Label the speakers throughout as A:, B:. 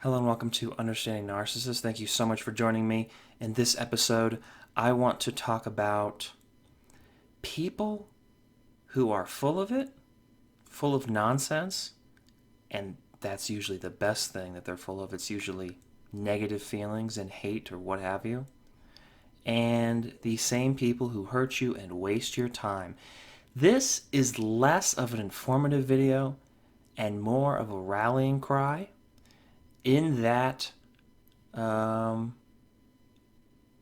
A: Hello and welcome to Understanding Narcissists. Thank you so much for joining me. In this episode, I want to talk about people who are full of it, full of nonsense, and that's usually the best thing that they're full of. It's usually negative feelings and hate or what have you. And the same people who hurt you and waste your time. This is less of an informative video and more of a rallying cry in that at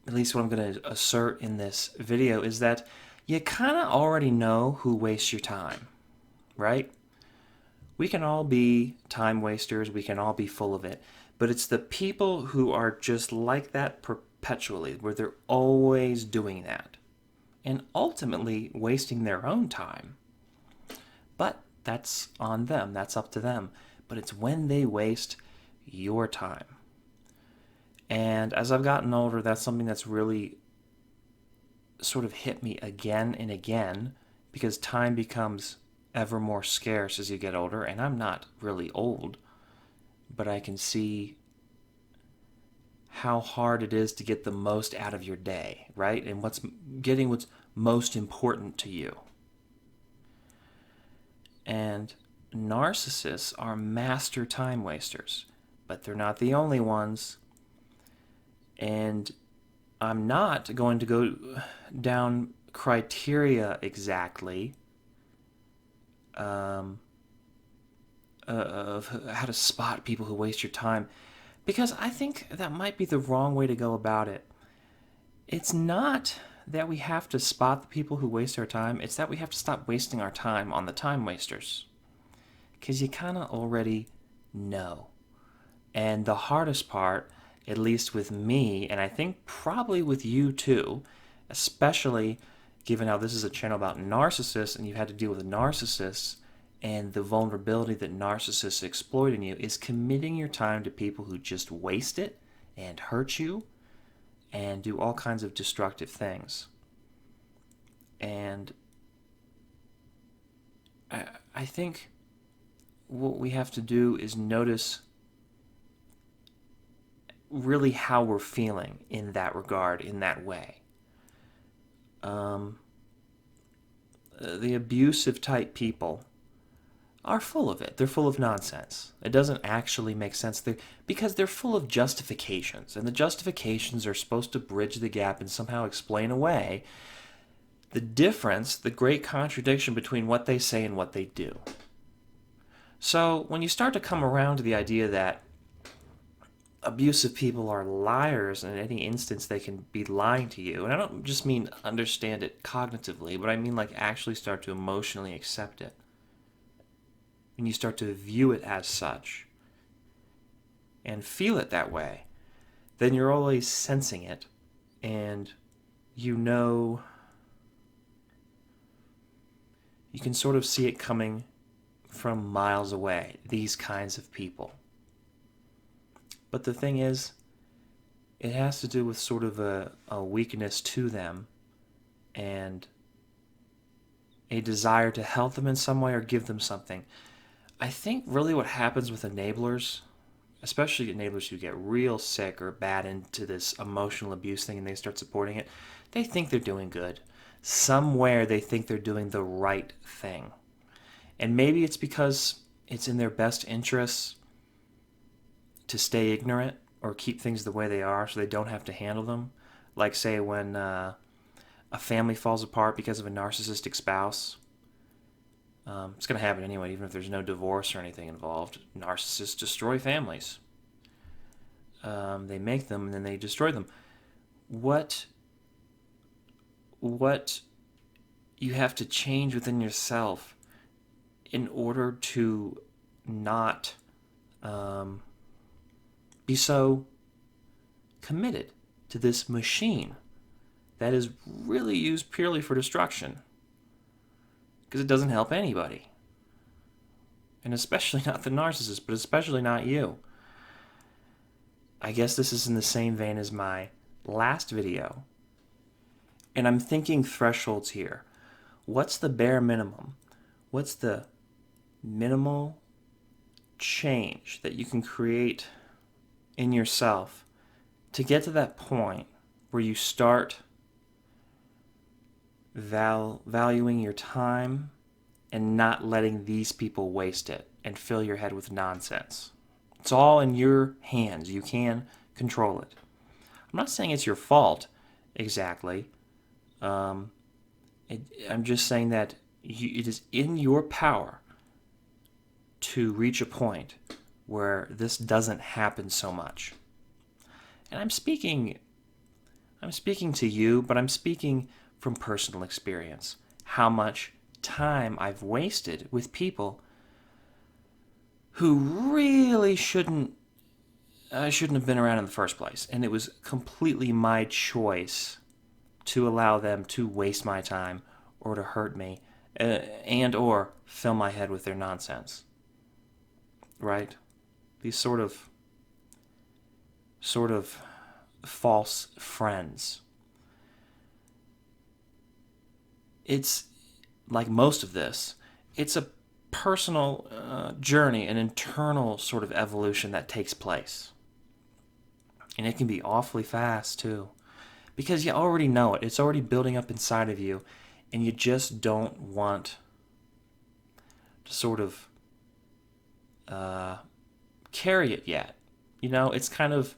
A: least what I'm going to assert in this video is that you kind of already know who wastes your time, right? We can all be time wasters, we can all be full of it, but it's the people who are just like that perpetually, where they're always doing that and ultimately wasting their own time. But that's on them, that's up to them. But it's when they waste your time. And as I've gotten older, that's something that's really sort of hit me again and again because time becomes ever more scarce as you get older. And I'm not really old, but I can see how hard it is to get the most out of your day, right? And what's most important to you. And narcissists are master time wasters, but they're not the only ones. And I'm not going to go down criteria exactly of how to spot people who waste your time, because I think that might be the wrong way to go about it. It's not that we have to spot the people who waste our time, it's that we have to stop wasting our time on the time wasters. Because you kind of already know. And the hardest part, at least with me, and I think probably with you too, especially given how this is a channel about narcissists and you've had to deal with narcissists and the vulnerability that narcissists exploit in you, is committing your time to people who just waste it and hurt you and do all kinds of destructive things. And I think what we have to do is notice really how we're feeling in that regard, in that way. The abusive type people are full of it. They're full of nonsense. It doesn't actually make sense because they're full of justifications, and the justifications are supposed to bridge the gap and somehow explain away the difference, the great contradiction between what they say and what they do. So when you start to come around to the idea that abusive people are liars, and in any instance they can be lying to you, and I don't just mean understand it cognitively, but I mean like actually start to emotionally accept it, and you start to view it as such and feel it that way, then you're always sensing it, and you can sort of see it coming from miles away, these kinds of people. But the thing is, it has to do with sort of a weakness to them and a desire to help them in some way or give them something. I think really what happens with enablers, especially enablers who get real sick or bad into this emotional abuse thing and they start supporting it, they think they're doing good. Somewhere they think they're doing the right thing. And maybe it's because it's in their best interests to stay ignorant or keep things the way they are so they don't have to handle them. Like, say, when a family falls apart because of a narcissistic spouse. It's going to happen anyway, even if there's no divorce or anything involved. Narcissists destroy families. They make them and then they destroy them. What you have to change within yourself in order to not be so committed to this machine that is really used purely for destruction, because it doesn't help anybody, and especially not the narcissist, but especially not you. I guess this is in the same vein as my last video, and I'm thinking thresholds here. What's the bare minimum? What's the minimal change that you can create in yourself to get to that point where you start valuing your time and not letting these people waste it and fill your head with nonsense. It's all in your hands. You can control it. I'm not saying it's your fault exactly. I'm just saying that it is in your power to reach a point where this doesn't happen so much. And I'm speaking to you, but I'm speaking from personal experience. How much time I've wasted with people who really shouldn't have been around in the first place. And it was completely my choice to allow them to waste my time or to hurt me and or fill my head with their nonsense. Right? These sort of false friends. It's like most of this, it's a personal journey, an internal sort of evolution that takes place. And it can be awfully fast too, because you already know it. It's already building up inside of you, and you just don't want to sort of carry it yet. You know, it's kind of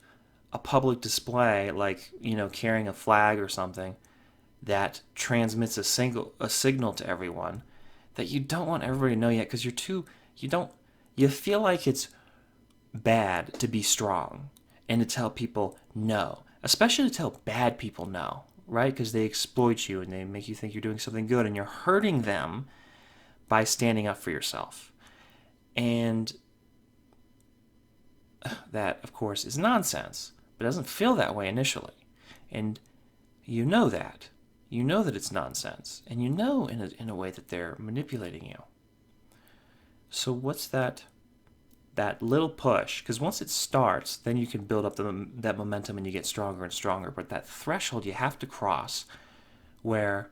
A: a public display, like, you know, carrying a flag or something that transmits a signal to everyone that you don't want everybody to know yet, because you feel like it's bad to be strong and to tell people no, especially to tell bad people no, right? Because they exploit you and they make you think you're doing something good, and you're hurting them by standing up for yourself. And that, of course, is nonsense, but it doesn't feel that way initially. And you know that. You know that it's nonsense, and you know in a way that they're manipulating you. So what's that little push? Because once it starts, then you can build up that momentum and you get stronger and stronger. But that threshold you have to cross where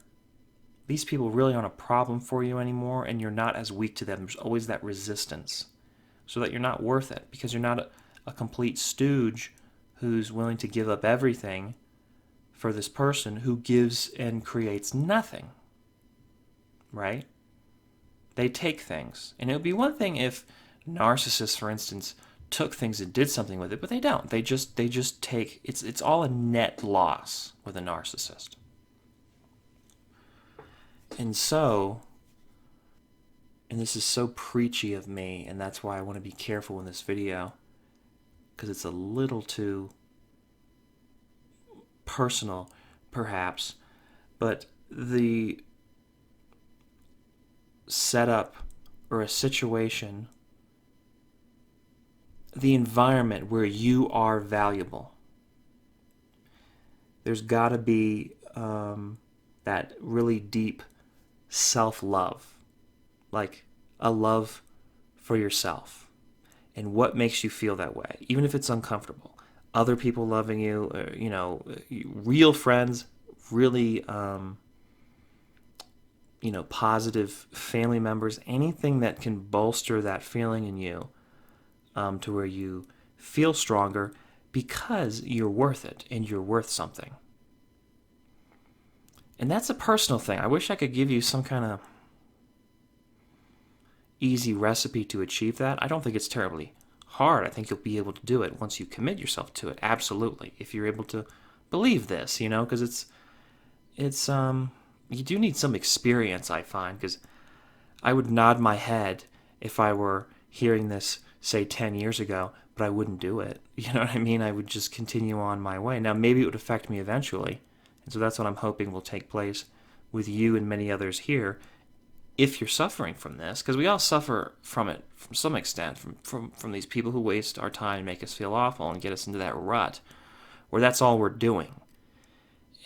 A: these people really aren't a problem for you anymore, and you're not as weak to them. There's always that resistance, so that you're not worth it, because you're not a complete stooge who's willing to give up everything for this person who gives and creates nothing, right? They take things. And it would be one thing if narcissists, for instance, took things and did something with it, but they don't. They just take, it's all a net loss with a narcissist. And so, and this is so preachy of me, and that's why I want to be careful in this video, because it's a little too personal, perhaps, but the setup or a situation, the environment where you are valuable, there's got to be that really deep self-love, like a love for yourself. And what makes you feel that way, even if it's uncomfortable? Other people loving you, real friends, really, positive family members, anything that can bolster that feeling in you to where you feel stronger because you're worth it and you're worth something. And that's a personal thing. I wish I could give you some kind of easy recipe to achieve that. I don't think it's terribly hard. I think you'll be able to do it once you commit yourself to it. Absolutely. If you're able to believe this, because it's you do need some experience, I find, because I would nod my head if I were hearing this, say, 10 years ago, but I wouldn't do it. You know what I mean? I would just continue on my way. Now, maybe it would affect me eventually, and so that's what I'm hoping will take place with you and many others here, if you're suffering from this, because we all suffer from it from some extent, from these people who waste our time and make us feel awful and get us into that rut where that's all we're doing.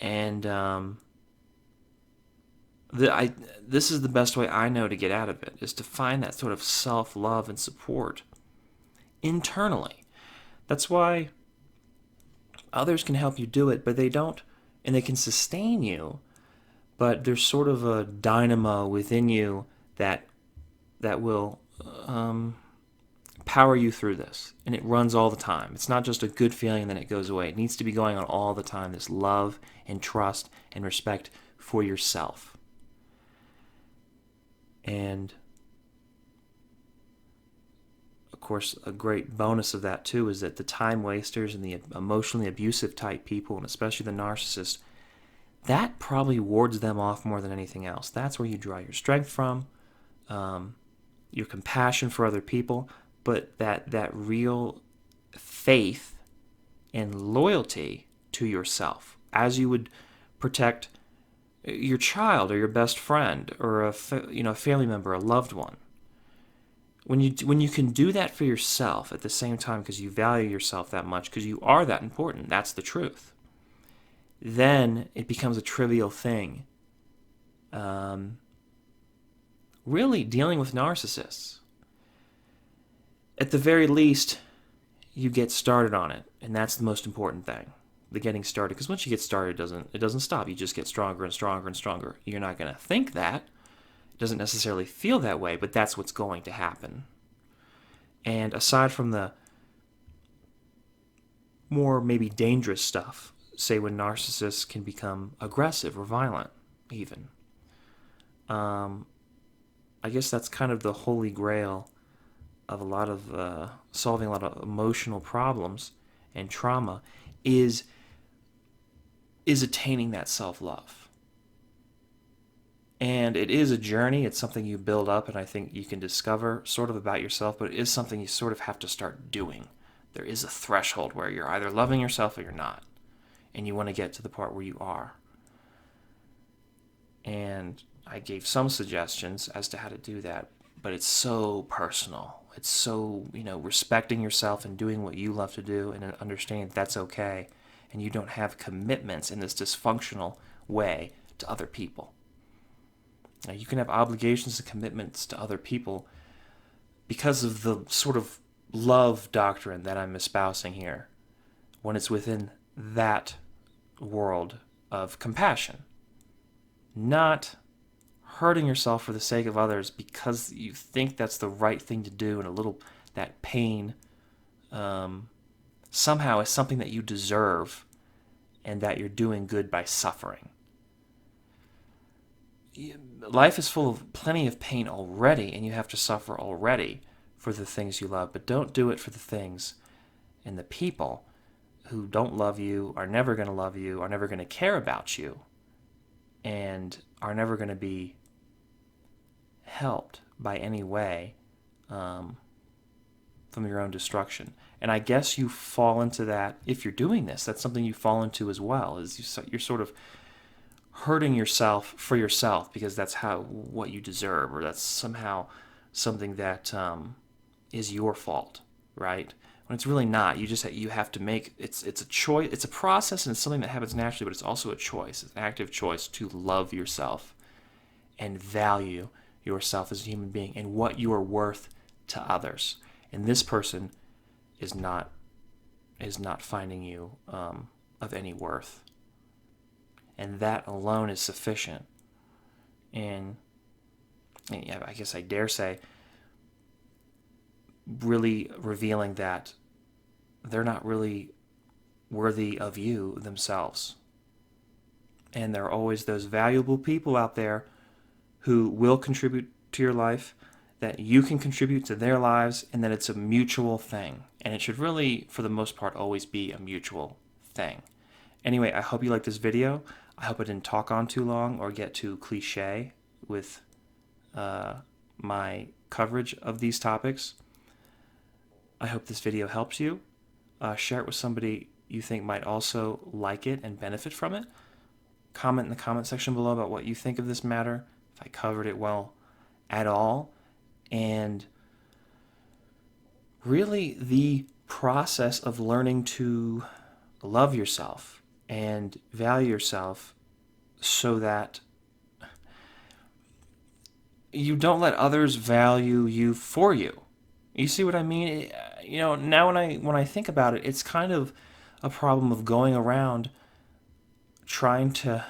A: And this is the best way I know to get out of it, is to find that sort of self-love and support internally. That's why others can help you do it, but they don't, and they can sustain you, but there's sort of a dynamo within you that will power you through this, and it runs all the time. It's not just a good feeling and then it goes away. It needs to be going on all the time, this love and trust and respect for yourself. And of course, a great bonus of that too is that the time wasters and the emotionally abusive type people, and especially the narcissists, that probably wards them off more than anything else. That's where you draw your strength from, your compassion for other people, but that real faith and loyalty to yourself, as you would protect your child or your best friend or a family member, a loved one. When you can do that for yourself at the same time because you value yourself that much, because you are that important, that's the truth, then it becomes a trivial thing. Really dealing with narcissists. At the very least, you get started on it, and that's the most important thing, the getting started. Because once you get started, it doesn't stop. You just get stronger and stronger and stronger. You're not going to think that. It doesn't necessarily feel that way, but that's what's going to happen. And aside from the more maybe dangerous stuff, say when narcissists can become aggressive or violent, even. I guess that's kind of the holy grail of a lot of solving a lot of emotional problems and trauma is attaining that self-love. And it is a journey. It's something you build up, and I think you can discover sort of about yourself, but it is something you sort of have to start doing. There is a threshold where you're either loving yourself or you're not, and you want to get to the part where you are. And I gave some suggestions as to how to do that, but it's so personal. It's so, respecting yourself and doing what you love to do and understanding that's okay, and you don't have commitments in this dysfunctional way to other people. Now, you can have obligations and commitments to other people because of the sort of love doctrine that I'm espousing here, when it's within that world of compassion, not hurting yourself for the sake of others because you think that's the right thing to do, and that pain somehow is something that you deserve and that you're doing good by suffering. Life is full of plenty of pain already, and you have to suffer already for the things you love, but don't do it for the things and the people who don't love you, are never going to love you, are never going to care about you, and are never going to be helped by any way from your own destruction. And I guess you fall into that if you're doing this. That's something you fall into as well, is you're sort of hurting yourself for yourself because that's what you deserve, or that's somehow something that is your fault, right? When it's really not. You have to make it's a choice. It's a process, and it's something that happens naturally, but it's also a choice. It's an active choice to love yourself and value yourself as a human being and what you are worth to others. And this person is not finding you of any worth. And that alone is sufficient. And I guess I dare say, really revealing that they're not really worthy of you themselves. And there are always those valuable people out there who will contribute to your life, that you can contribute to their lives, and that it's a mutual thing. And it should really, for the most part, always be a mutual thing. Anyway, I hope you liked this video. I hope I didn't talk on too long or get too cliche with my coverage of these topics. I hope this video helps you. Share it with somebody you think might also like it and benefit from it. Comment in the comment section below about what you think of this matter, if I covered it well at all. And really, the process of learning to love yourself and value yourself so that you don't let others value you for you. You see what I mean? Now when I think about it, it's kind of a problem of going around trying to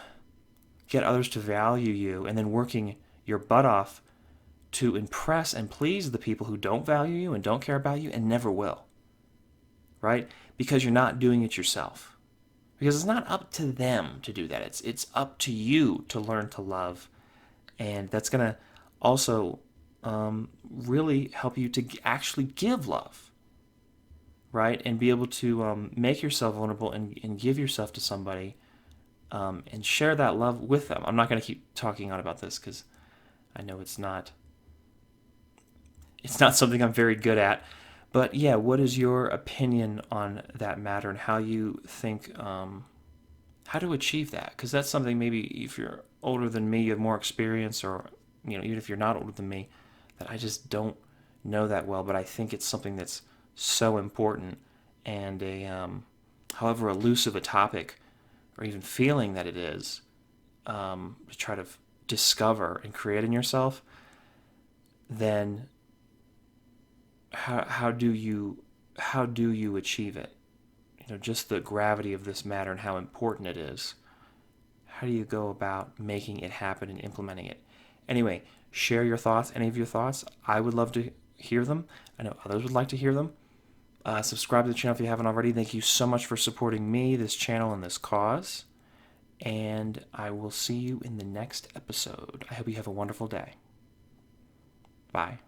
A: get others to value you and then working your butt off to impress and please the people who don't value you and don't care about you and never will, right? Because you're not doing it yourself. Because it's not up to them to do that. It's up to you to learn to love, and that's going to also really help you to actually give love, right? And be able to make yourself vulnerable and give yourself to somebody and share that love with them. I'm not going to keep talking on about this because I know it's not something I'm very good at. But yeah, what is your opinion on that matter and how you think how to achieve that? Because that's something maybe if you're older than me, you have more experience, or even if you're not older than me, that I just don't know that well. But I think it's something that's so important, and however elusive a topic or even feeling that it is, to try to discover and create in yourself, then how do you achieve it? Just the gravity of this matter and how important it is. How do you go about making it happen and implementing it? Anyway, share your thoughts, any of your thoughts. I would love to hear them. I know others would like to hear them. Subscribe to the channel if you haven't already. Thank you so much for supporting me, this channel, and this cause. And I will see you in the next episode. I hope you have a wonderful day. Bye.